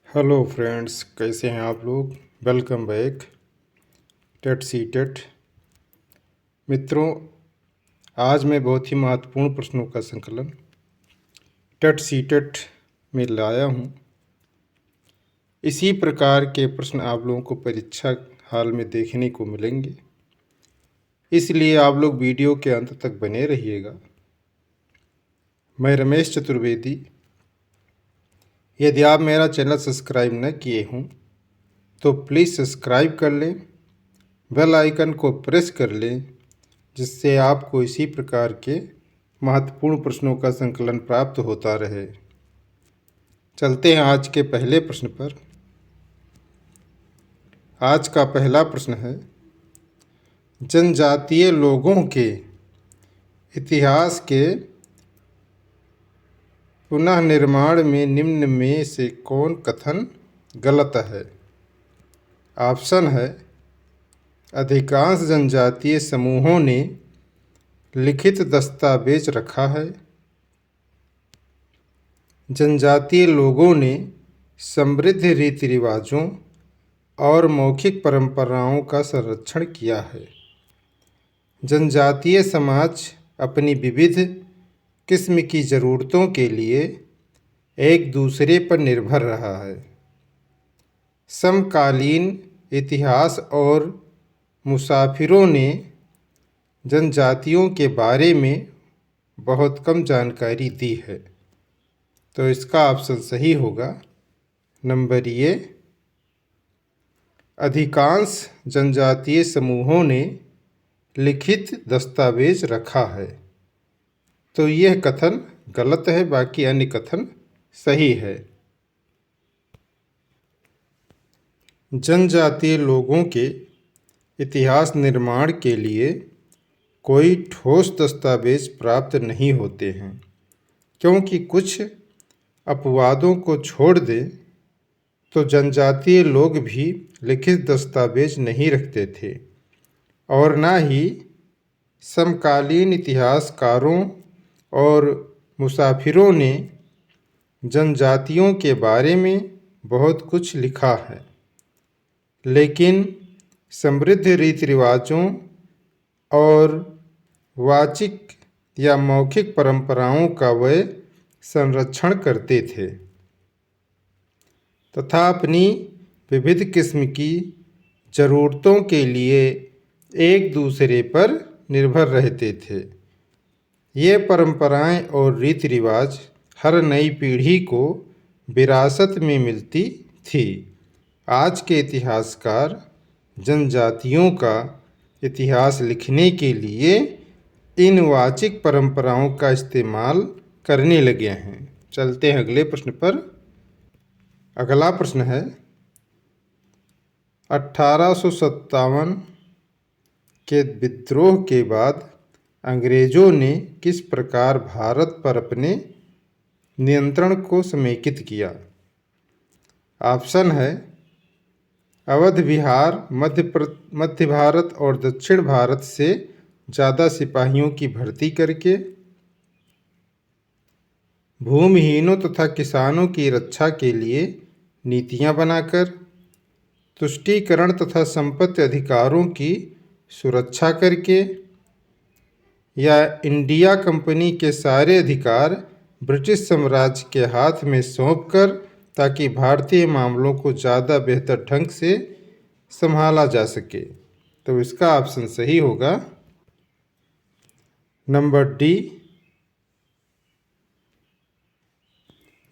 Hello friends, कैसे हैं आप लोग। Welcome back TET CTET. मित्रों, आज मैं बहुत ही महत्वपूर्ण प्रश्नों का संकलन टेट सी टेट में लाया हूं। इसी प्रकार के प्रश्न आप लोगों को परीक्षा हाल में देखने को मिलेंगे, इसलिए आप लोग वीडियो के अंत तक बने रहिएगा। मैं रमेश चतुर्वेदी। यदि आप मेरा चैनल सब्सक्राइब न किए हों तो प्लीज़ सब्सक्राइब कर लें, बेल आइकन को प्रेस कर लें, जिससे आपको इसी प्रकार के महत्वपूर्ण प्रश्नों का संकलन प्राप्त होता रहे। चलते हैं आज के पहले प्रश्न पर। आज का पहला प्रश्न है, जनजातीय लोगों के इतिहास के पुनर्निर्माण में निम्न में से कौन कथन गलत है। ऑप्शन है, अधिकांश जनजातीय समूहों ने लिखित दस्तावेज रखा है। जनजातीय लोगों ने समृद्ध रीति रिवाजों और मौखिक परंपराओं का संरक्षण किया है। जनजातीय समाज अपनी विविध किस्म की ज़रूरतों के लिए एक दूसरे पर निर्भर रहा है। समकालीन इतिहास और मुसाफिरों ने जनजातियों के बारे में बहुत कम जानकारी दी है। तो इसका ऑप्शन सही होगा नंबर ए, अधिकांश जनजातीय समूहों ने लिखित दस्तावेज रखा है। तो यह कथन गलत है, बाकी अन्य कथन सही है। जनजातीय लोगों के इतिहास निर्माण के लिए कोई ठोस दस्तावेज प्राप्त नहीं होते हैं, क्योंकि कुछ अपवादों को छोड़ दें तो जनजातीय लोग भी लिखित दस्तावेज नहीं रखते थे, और न ही समकालीन इतिहासकारों और मुसाफिरों ने जनजातियों के बारे में बहुत कुछ लिखा है। लेकिन समृद्ध रीति रिवाजों और वाचिक या मौखिक परंपराओं का वे संरक्षण करते थे तथा अपनी विविध किस्म की ज़रूरतों के लिए एक दूसरे पर निर्भर रहते थे। ये परंपराएं और रीति रिवाज हर नई पीढ़ी को विरासत में मिलती थी। आज के इतिहासकार जनजातियों का इतिहास लिखने के लिए इन वाचिक परंपराओं का इस्तेमाल करने लगे हैं। चलते हैं अगले प्रश्न पर। अगला प्रश्न है, 1857 के विद्रोह के बाद अंग्रेजों ने किस प्रकार भारत पर अपने नियंत्रण को समेकित किया। ऑप्शन है, अवध बिहार, मध्य भारत और दक्षिण भारत से ज़्यादा सिपाहियों की भर्ती करके, भूमिहीनों तथा किसानों की रक्षा के लिए नीतियां बनाकर, तुष्टीकरण तथा संपत्ति अधिकारों की सुरक्षा करके, या इंडिया कंपनी के सारे अधिकार ब्रिटिश साम्राज्य के हाथ में सौंपकर, ताकि भारतीय मामलों को ज़्यादा बेहतर ढंग से संभाला जा सके। तो इसका ऑप्शन सही होगा नंबर डी,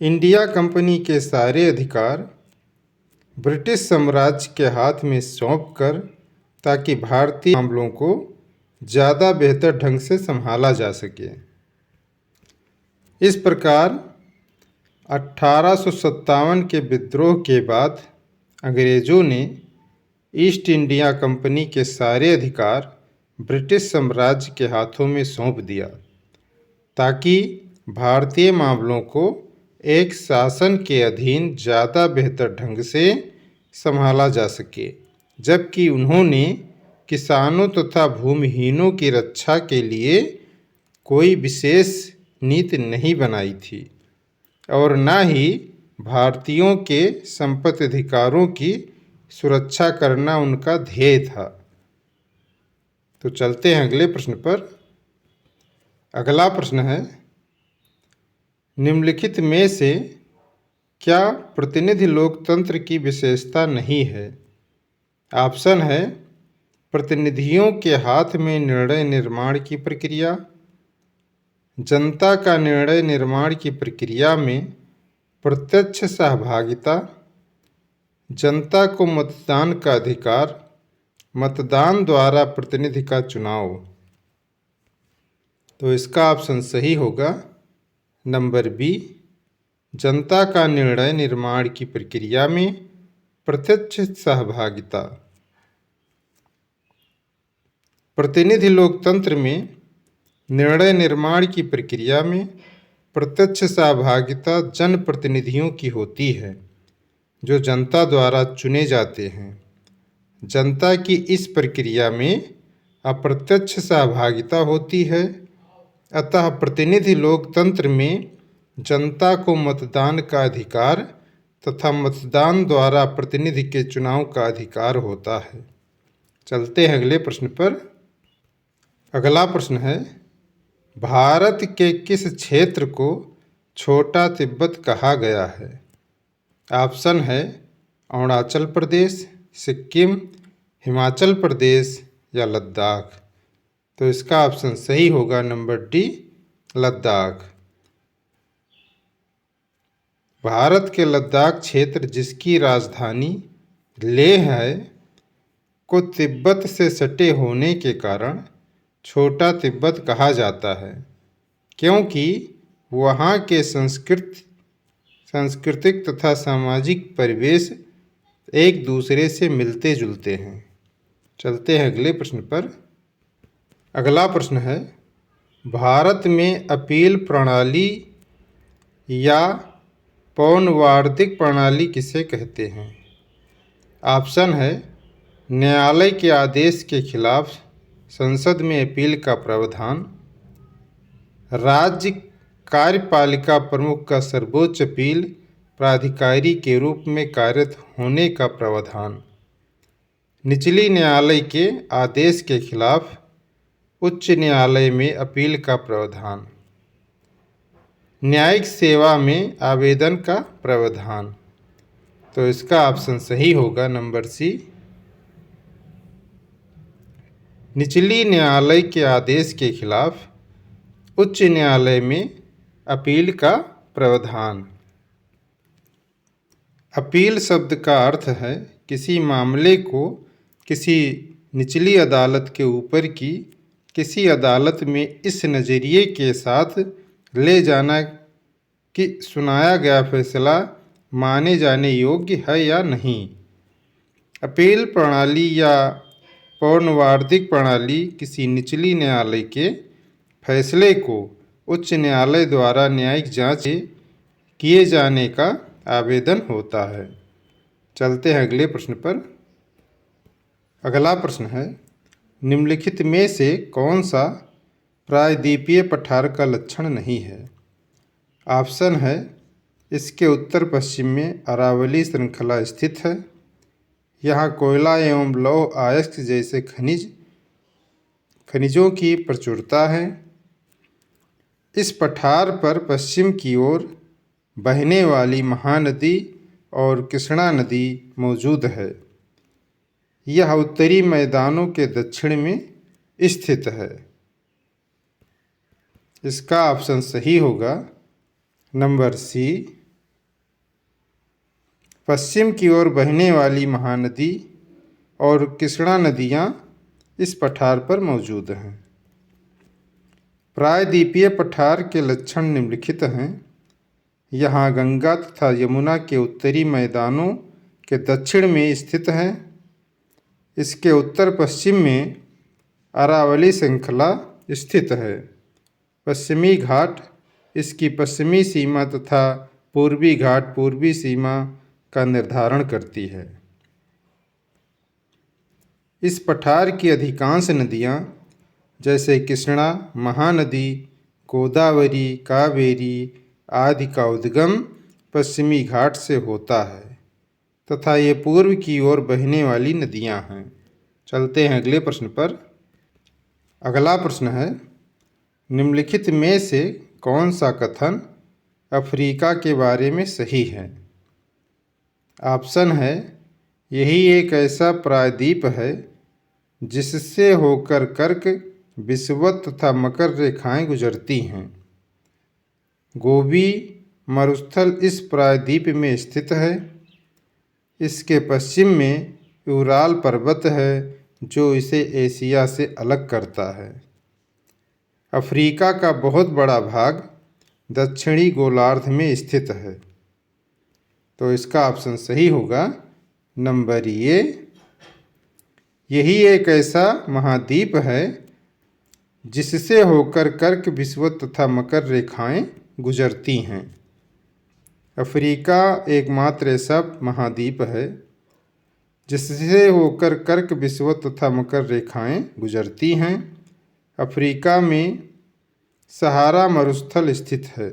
इंडिया कंपनी के सारे अधिकार ब्रिटिश साम्राज्य के हाथ में सौंपकर, ताकि भारतीय मामलों को ज़्यादा बेहतर ढंग से संभाला जा सके। इस प्रकार 1857 के विद्रोह के बाद अंग्रेज़ों ने ईस्ट इंडिया कंपनी के सारे अधिकार ब्रिटिश साम्राज्य के हाथों में सौंप दिया, ताकि भारतीय मामलों को एक शासन के अधीन ज़्यादा बेहतर ढंग से संभाला जा सके। जबकि उन्होंने किसानों तथा भूमिहीनों की रक्षा के लिए कोई विशेष नीति नहीं बनाई थी, और न ही भारतीयों के संपत्ति अधिकारों की सुरक्षा करना उनका ध्येय था। तो चलते हैं अगले प्रश्न पर। अगला प्रश्न है, निम्नलिखित में से क्या प्रतिनिधि लोकतंत्र की विशेषता नहीं है? ऑप्शन है प्रतिनिधियों के हाथ में निर्णय निर्माण की प्रक्रिया, जनता का निर्णय निर्माण की प्रक्रिया में प्रत्यक्ष सहभागिता, जनता को मतदान का अधिकार, मतदान द्वारा प्रतिनिधि का चुनाव। तो इसका ऑप्शन सही होगा नंबर बी, जनता का निर्णय निर्माण की प्रक्रिया में प्रत्यक्ष सहभागिता। प्रतिनिधि लोकतंत्र में निर्णय निर्माण की प्रक्रिया में प्रत्यक्ष सहभागिता जनप्रतिनिधियों की होती है, जो जनता द्वारा चुने जाते हैं। जनता की इस प्रक्रिया में अप्रत्यक्ष सहभागिता होती है। अतः प्रतिनिधि लोकतंत्र में जनता को मतदान का अधिकार तथा मतदान द्वारा प्रतिनिधि के चुनाव का अधिकार होता है। चलते हैं अगले प्रश्न पर। अगला प्रश्न है, भारत के किस क्षेत्र को छोटा तिब्बत कहा गया है? ऑप्शन है अरुणाचल प्रदेश, सिक्किम, हिमाचल प्रदेश या लद्दाख। तो इसका ऑप्शन सही होगा नंबर डी, लद्दाख। भारत के लद्दाख क्षेत्र, जिसकी राजधानी लेह है, को तिब्बत से सटे होने के कारण छोटा तिब्बत कहा जाता है, क्योंकि वहाँ के सांस्कृतिक तथा सामाजिक परिवेश एक दूसरे से मिलते जुलते हैं। चलते हैं अगले प्रश्न पर। अगला प्रश्न है, भारत में अपील प्रणाली या पौनवार्दिक प्रणाली किसे कहते हैं? ऑप्शन है न्यायालय के आदेश के खिलाफ संसद में अपील का प्रावधान, राज्य कार्यपालिका प्रमुख का सर्वोच्च अपील प्राधिकारी के रूप में कार्यरत होने का प्रावधान, निचली न्यायालय के आदेश के खिलाफ उच्च न्यायालय में अपील का प्रावधान, न्यायिक सेवा में आवेदन का प्रावधान। तो इसका ऑप्शन सही होगा नंबर सी, निचली न्यायालय के आदेश के खिलाफ उच्च न्यायालय में अपील का प्रावधान। अपील शब्द का अर्थ है किसी मामले को किसी निचली अदालत के ऊपर की किसी अदालत में इस नज़रिए के साथ ले जाना कि सुनाया गया फैसला माने जाने योग्य है या नहीं। अपील प्रणाली या पौनवार्दिक प्रणाली किसी निचली न्यायालय के फैसले को उच्च न्यायालय द्वारा न्यायिक जांच किए जाने का आवेदन होता है। चलते हैं अगले प्रश्न पर। अगला प्रश्न है, निम्नलिखित में से कौन सा प्रायद्वीपीय पठार का लक्षण नहीं है? ऑप्शन है इसके उत्तर पश्चिम में अरावली श्रृंखला स्थित है, यहाँ कोयला एवं लौह अयस्क जैसे खनिजों की प्रचुरता है। इस पठार पर पश्चिम की ओर बहने वाली महानदी और कृष्णा नदी मौजूद है। यह उत्तरी मैदानों के दक्षिण में स्थित है। इसका ऑप्शन सही होगा नंबर सी, पश्चिम की ओर बहने वाली महानदी और कृष्णा नदियाँ इस पठार पर मौजूद हैं। प्रायद्वीपीय पठार के लक्षण निम्नलिखित हैं। यहाँ गंगा तथा यमुना के उत्तरी मैदानों के दक्षिण में स्थित है। इसके उत्तर पश्चिम में अरावली श्रृंखला स्थित है। पश्चिमी घाट इसकी पश्चिमी सीमा तथा पूर्वी घाट पूर्वी सीमा का निर्धारण करती है। इस पठार की अधिकांश नदियाँ जैसे कृष्णा, महानदी, गोदावरी, कावेरी आदि का उद्गम पश्चिमी घाट से होता है तथा ये पूर्व की ओर बहने वाली नदियां हैं। चलते हैं अगले प्रश्न पर। अगला प्रश्न है, निम्नलिखित में से कौन सा कथन अफ्रीका के बारे में सही है? ऑप्शन है, यही एक ऐसा प्रायद्वीप है जिससे होकर कर्क, विषुवत तथा मकर रेखाएं गुजरती हैं। गोबी मरुस्थल इस प्रायद्वीप में स्थित है। इसके पश्चिम में यूराल पर्वत है जो इसे एशिया से अलग करता है। अफ्रीका का बहुत बड़ा भाग दक्षिणी गोलार्ध में स्थित है। तो इसका ऑप्शन सही होगा नंबर ए। यही एक ऐसा महाद्वीप है जिससे होकर कर्क, विषुवत तथा मकर रेखाएं गुजरती हैं। अफ्रीका एकमात्र ऐसा महाद्वीप है जिससे होकर कर्क, विषुवत तथा मकर रेखाएं गुजरती हैं। अफ्रीका में सहारा मरुस्थल स्थित है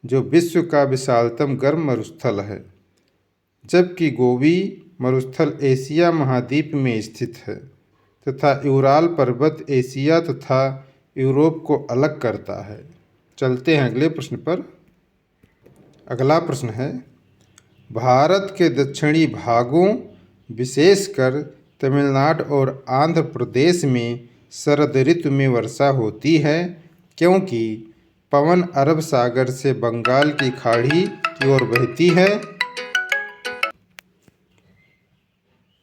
जो विश्व का विशालतम गर्म मरुस्थल है, जबकि गोबी मरुस्थल एशिया महाद्वीप में स्थित है तथा यूराल पर्वत एशिया तथा यूरोप को अलग करता है। चलते हैं अगले प्रश्न पर। अगला प्रश्न है, भारत के दक्षिणी भागों विशेषकर तमिलनाडु और आंध्र प्रदेश में शरद ऋतु में वर्षा होती है क्योंकि पवन अरब सागर से बंगाल की खाड़ी की ओर बहती है।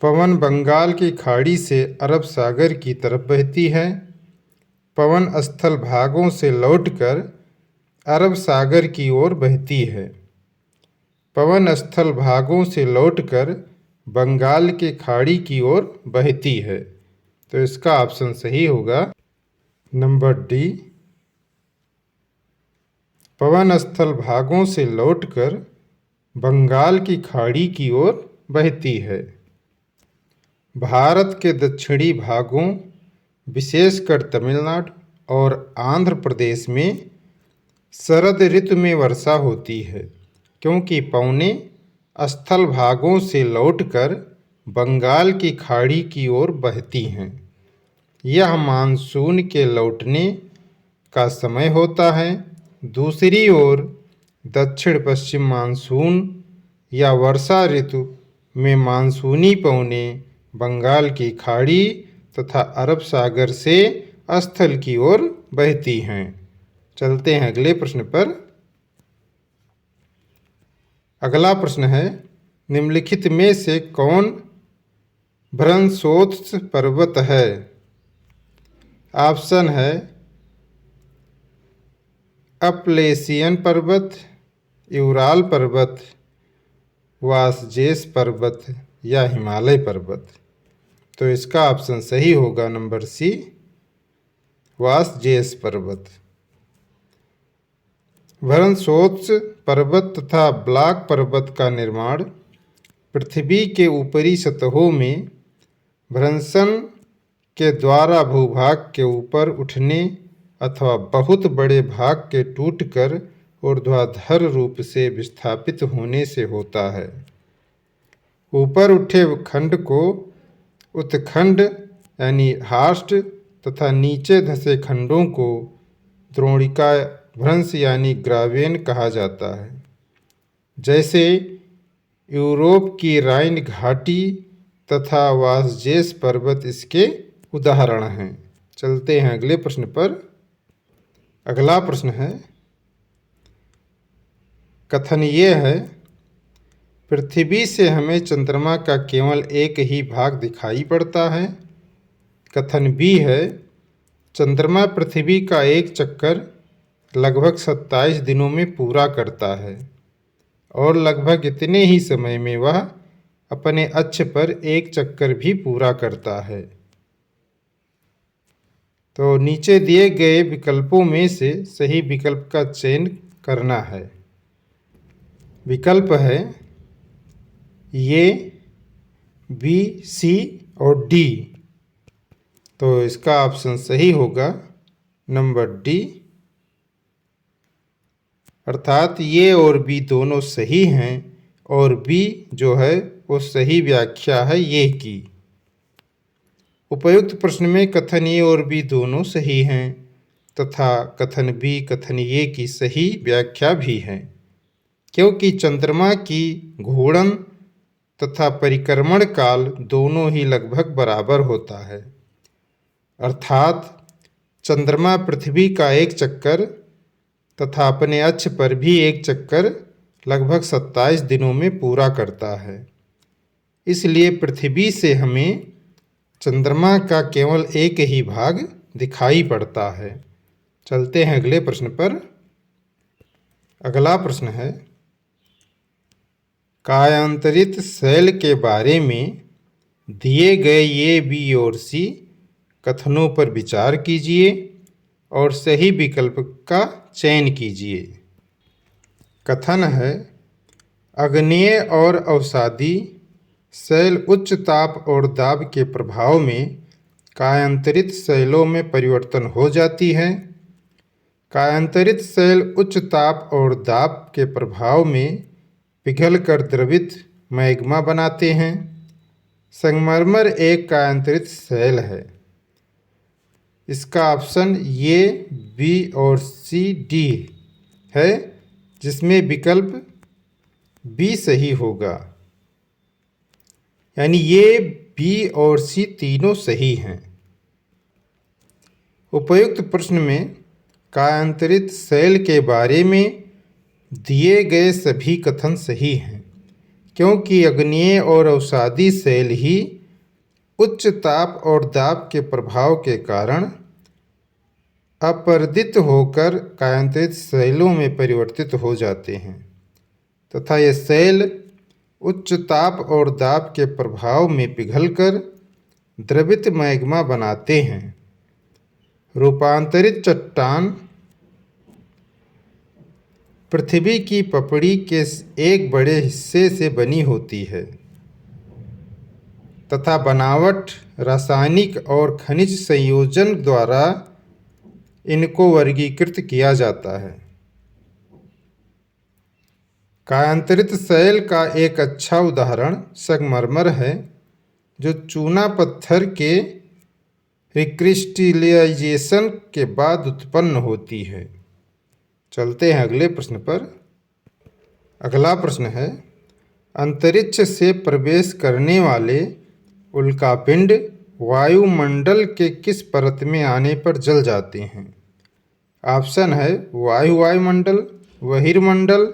पवन बंगाल की खाड़ी से अरब सागर की तरफ बहती है। पवन स्थल भागों से लौटकर अरब सागर की ओर बहती है। पवन स्थल भागों से लौटकर बंगाल के खाड़ी की ओर बहती है। तो इसका ऑप्शन सही होगा नंबर डी। पवन स्थल भागों से लौटकर बंगाल की खाड़ी की ओर बहती है। भारत के दक्षिणी भागों विशेषकर तमिलनाडु और आंध्र प्रदेश में शरद ऋतु में वर्षा होती है क्योंकि पवनें स्थल भागों से लौटकर बंगाल की खाड़ी की ओर बहती हैं। यह मानसून के लौटने का समय होता है। दूसरी ओर दक्षिण पश्चिम मानसून या वर्षा ऋतु में मानसूनी पवनें बंगाल की खाड़ी तथा अरब सागर से स्थल की ओर बहती हैं। चलते हैं अगले प्रश्न पर। अगला प्रश्न है, निम्नलिखित में से कौन भ्रंशोत्स पर्वत है? ऑप्शन है, अपलेशियन पर्वत, यूराल पर्वत, वासजेस पर्वत या हिमालय पर्वत। तो इसका ऑप्शन सही होगा नंबर सी, वासजेस पर्वत। भ्रंशोत्स पर्वत तथा ब्लॉक पर्वत का निर्माण पृथ्वी के ऊपरी सतहों में भ्रंशन के द्वारा भूभाग के ऊपर उठने अथवा बहुत बड़े भाग के टूटकर ऊर्ध्वाधर रूप से विस्थापित होने से होता है। ऊपर उठे खंड को उत्खंड यानी हास्ट तथा नीचे धंसे खंडों को द्रोणिका भ्रंश यानी ग्रावेन कहा जाता है। जैसे यूरोप की राइन घाटी तथा वासजेस पर्वत इसके उदाहरण हैं। चलते हैं अगले प्रश्न पर। अगला प्रश्न है, कथन ये है, पृथ्वी से हमें चंद्रमा का केवल एक ही भाग दिखाई पड़ता है। कथन बी है, चंद्रमा पृथ्वी का एक चक्कर लगभग 27 दिनों में पूरा करता है और लगभग इतने ही समय में वह अपने अक्ष पर एक चक्कर भी पूरा करता है। तो नीचे दिए गए विकल्पों में से सही विकल्प का चयन करना है। विकल्प है ए, बी, सी और डी। तो इसका ऑप्शन सही होगा नंबर डी। अर्थात ये और बी दोनों सही हैं और बी जो है वो सही व्याख्या है ये की। उपयुक्त प्रश्न में कथन ए और बी दोनों सही हैं तथा कथन बी कथन ए की सही व्याख्या भी है, क्योंकि चंद्रमा की घूर्णन तथा परिक्रमण काल दोनों ही लगभग बराबर होता है। अर्थात चंद्रमा पृथ्वी का एक चक्कर तथा अपने अक्ष पर भी एक चक्कर लगभग 27 दिनों में पूरा करता है। इसलिए पृथ्वी से हमें चंद्रमा का केवल एक ही भाग दिखाई पड़ता है। चलते हैं अगले प्रश्न पर। अगला प्रश्न है, कायांतरित शैल के बारे में दिए गए ए बी और सी कथनों पर विचार कीजिए और सही विकल्प का चयन कीजिए। कथन है, आग्नेय और अवसादी शैल उच्च ताप और दाब के प्रभाव में कायांतरित शैलों में परिवर्तन हो जाती है। कायांतरित शैल उच्च ताप और दाब के प्रभाव में पिघलकर द्रवित मैग्मा बनाते हैं। संगमरमर एक कायांतरित शैल है। इसका ऑप्शन ए, बी और सी, डी है, जिसमें विकल्प बी सही होगा। यानी ए, बी और सी तीनों सही हैं। उपयुक्त प्रश्न में कायांतरित शैल के बारे में दिए गए सभी कथन सही हैं, क्योंकि आग्नेय और अवसादी शैल ही उच्च ताप और दाब के प्रभाव के कारण अपरदित होकर कायांतरित शैलों में परिवर्तित हो जाते हैं तथा ये शैल उच्च ताप और दाब के प्रभाव में पिघलकर द्रवित मैग्मा बनाते हैं। रूपांतरित चट्टान पृथ्वी की पपड़ी के एक बड़े हिस्से से बनी होती है तथा बनावट रासायनिक और खनिज संयोजन द्वारा इनको वर्गीकृत किया जाता है। कायांतरित शैल का एक अच्छा उदाहरण संगमरमर है, जो चूना पत्थर के रिक्रिस्टलाइजेशन के बाद उत्पन्न होती है। चलते हैं अगले प्रश्न पर। अगला प्रश्न है, अंतरिक्ष से प्रवेश करने वाले उल्कापिंड वायुमंडल के किस परत में आने पर जल जाते हैं? ऑप्शन है वायुमंडल, बहिर्मंडल,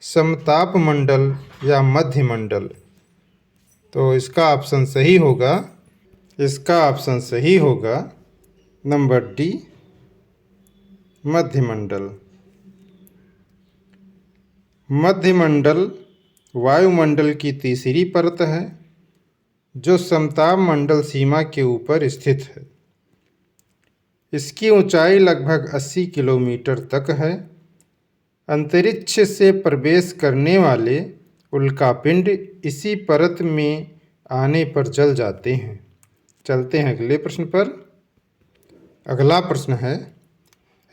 समताप मंडल या मध्यमंडल। तो इसका ऑप्शन सही होगा नंबर डी, मध्यमंडल। मध्यमंडल वायुमंडल की तीसरी परत है, जो समताप मंडल सीमा के ऊपर स्थित है। इसकी ऊंचाई लगभग 80 किलोमीटर तक है। अंतरिक्ष से प्रवेश करने वाले उल्कापिंड इसी परत में आने पर जल जाते हैं। चलते हैं अगले प्रश्न पर। अगला प्रश्न है,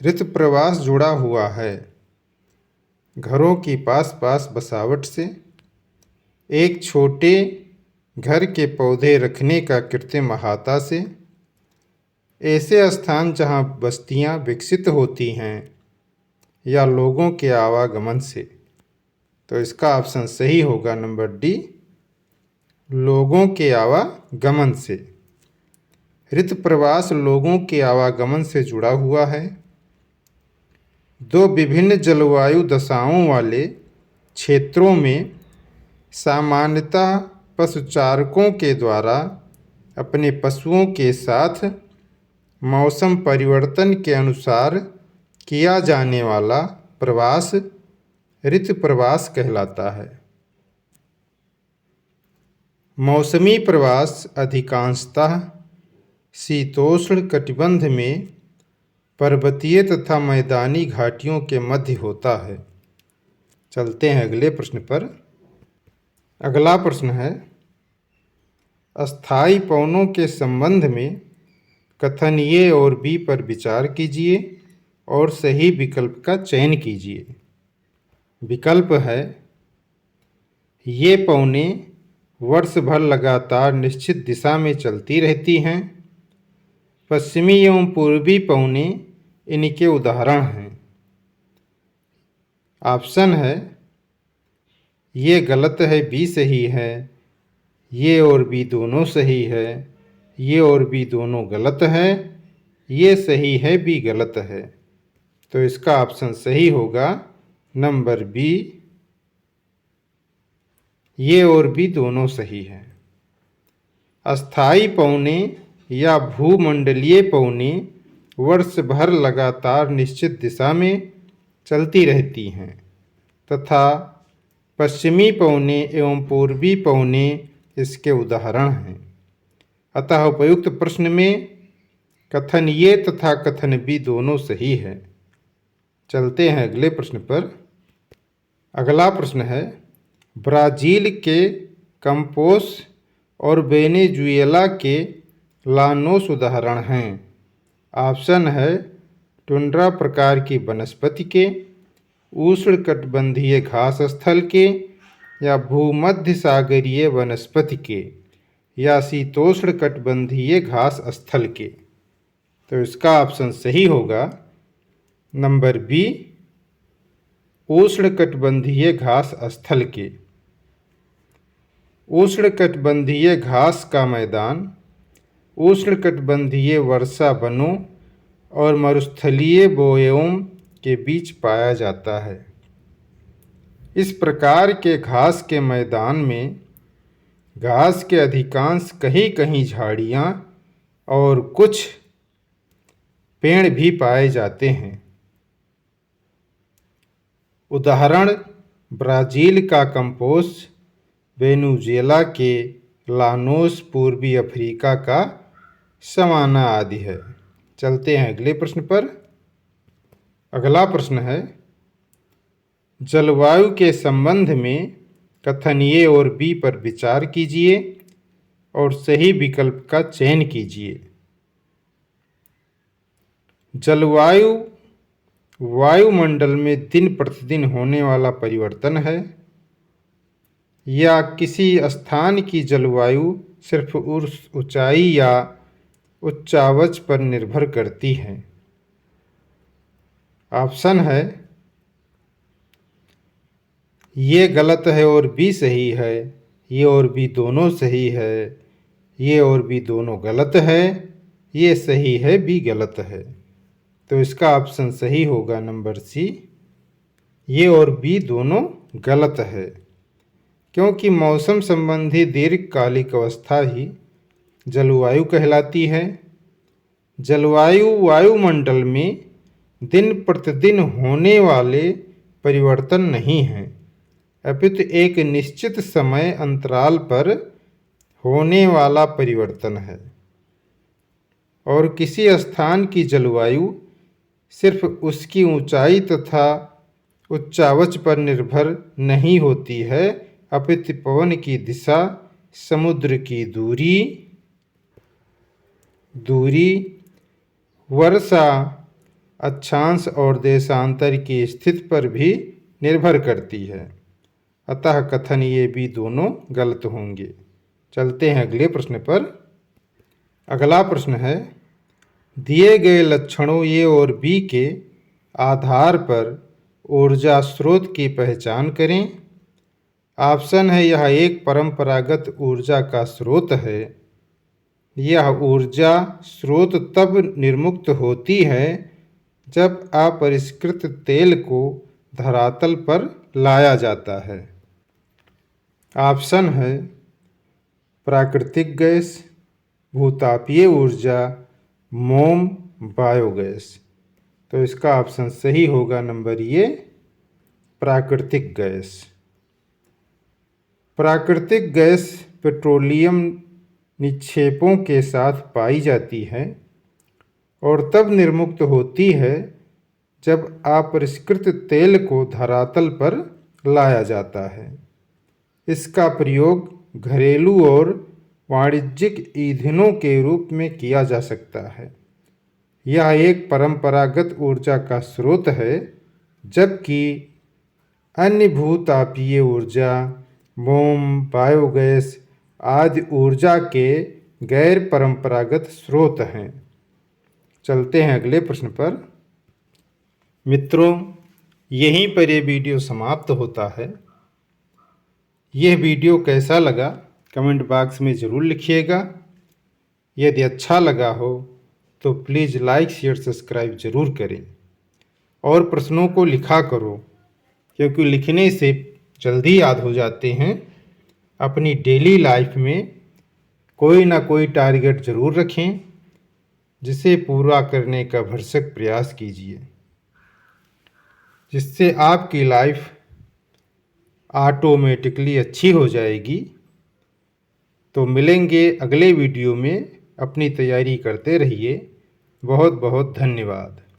ऋतु प्रवास जुड़ा हुआ है घरों की पास बसावट से, एक छोटे घर के पौधे रखने का कृत्रिम अहाता से, ऐसे स्थान जहां बस्तियां विकसित होती हैं, या लोगों के आवागमन से। तो इसका ऑप्शन सही होगा नंबर डी, लोगों के आवागमन से। ऋतु प्रवास लोगों के आवागमन से जुड़ा हुआ है। दो विभिन्न जलवायु दशाओं वाले क्षेत्रों में सामान्यतः पशुचारकों के द्वारा अपने पशुओं के साथ मौसम परिवर्तन के अनुसार किया जाने वाला प्रवास ऋतु प्रवास कहलाता है। मौसमी प्रवास अधिकांशतः शीतोष्ण कटिबंध में पर्वतीय तथा मैदानी घाटियों के मध्य होता है। चलते हैं अगले प्रश्न पर। अगला प्रश्न है, अस्थायी पवनों के संबंध में कथन ए और बी पर विचार कीजिए और सही विकल्प का चयन कीजिए। विकल्प है ये पौने वर्ष भर लगातार निश्चित दिशा में चलती रहती हैं। पश्चिमी एवं पूर्वी पौने इनके उदाहरण हैं। ऑप्शन है ये गलत है, बी सही है, ये और बी दोनों सही है, ये और बी दोनों गलत है, ये सही है, बी गलत है। तो इसका ऑप्शन सही होगा नंबर बी, ये और बी दोनों सही है। अस्थाई पौने या भूमंडलीय पौने वर्ष भर लगातार निश्चित दिशा में चलती रहती हैं तथा पश्चिमी पौने एवं पूर्वी पौने इसके उदाहरण हैं। अतः उपयुक्त प्रश्न में कथन ये तथा कथन बी दोनों सही है। चलते हैं अगले प्रश्न पर। अगला प्रश्न है ब्राज़ील के कंपोस और वेनेजुएला के लानोस उदाहरण हैं। ऑप्शन है टुंड्रा प्रकार की वनस्पति के, उष्णकटिबंधीय घास स्थल के, या भूमध्य सागरीय वनस्पति के, या शीतोष्णकटिबंधीय घास स्थल के। तो इसका ऑप्शन सही होगा नंबर बी, उष्णकटिबंधीय घास स्थल के। उष्णकटिबंधीय घास का मैदान उष्णकटिबंधीय वर्षा वनों और मरुस्थलीय बोयोम के बीच पाया जाता है। इस प्रकार के घास के मैदान में घास के अधिकांश कहीं कहीं झाड़ियाँ और कुछ पेड़ भी पाए जाते हैं। उदाहरण ब्राज़ील का कंपोस, वेनेजुएला के लानोस, पूर्वी अफ्रीका का सवाना आदि है। चलते हैं अगले प्रश्न पर। अगला प्रश्न है जलवायु के संबंध में कथन ए और बी पर विचार कीजिए और सही विकल्प का चयन कीजिए। जलवायु वायुमंडल में दिन प्रतिदिन होने वाला परिवर्तन है या किसी स्थान की जलवायु सिर्फ उस ऊंचाई या उच्चावच पर निर्भर करती है। ऑप्शन है ये गलत है और बी सही है, ये और बी दोनों सही है, ये और बी दोनों गलत है, ये सही है, बी गलत है। तो इसका ऑप्शन सही होगा नंबर सी, ये और बी दोनों गलत है, क्योंकि मौसम संबंधी दीर्घकालिक अवस्था ही जलवायु कहलाती है। जलवायु वायुमंडल में दिन प्रतिदिन होने वाले परिवर्तन नहीं हैं, अपितु एक निश्चित समय अंतराल पर होने वाला परिवर्तन है। और किसी स्थान की जलवायु सिर्फ उसकी ऊंचाई तथा उच्चावच पर निर्भर नहीं होती है, अपितु पवन की दिशा, समुद्र की दूरी, वर्षा, अक्षांश और देशांतर की स्थिति पर भी निर्भर करती है। अतः कथन ये भी दोनों गलत होंगे। चलते हैं अगले प्रश्न पर। अगला प्रश्न है दिए गए लक्षणों ए और बी के आधार पर ऊर्जा स्रोत की पहचान करें। ऑप्शन है यह एक परंपरागत ऊर्जा का स्रोत है। यह ऊर्जा स्रोत तब निर्मुक्त होती है जब अपरिष्कृत तेल को धरातल पर लाया जाता है। ऑप्शन है प्राकृतिक गैस, भूतापीय ऊर्जा, मोम, बायोगैस। तो इसका ऑप्शन सही होगा नंबर ए, प्राकृतिक गैस। प्राकृतिक गैस पेट्रोलियम निक्षेपों के साथ पाई जाती है और तब निर्मुक्त होती है जब अपरिष्कृत तेल को धरातल पर लाया जाता है। इसका प्रयोग घरेलू और वाणिज्यिक ईंधनों के रूप में किया जा सकता है। यह एक परंपरागत ऊर्जा का स्रोत है, जबकि अन्य भूतापीय ऊर्जा, मोम, बायोगैस आदि ऊर्जा के गैर परंपरागत स्रोत हैं। चलते हैं अगले प्रश्न पर। मित्रों, यहीं पर यह वीडियो समाप्त होता है। यह वीडियो कैसा लगा कमेंट बॉक्स में ज़रूर लिखिएगा। यदि अच्छा लगा हो तो प्लीज़ लाइक शेयर सब्सक्राइब ज़रूर करें और प्रश्नों को लिखा करो, क्योंकि लिखने से जल्दी याद हो जाते हैं। अपनी डेली लाइफ में कोई ना कोई टारगेट ज़रूर रखें, जिसे पूरा करने का भरसक प्रयास कीजिए, जिससे आपकी लाइफ ऑटोमेटिकली अच्छी हो जाएगी। तो मिलेंगे अगले वीडियो में। अपनी तैयारी करते रहिए। बहुत बहुत धन्यवाद।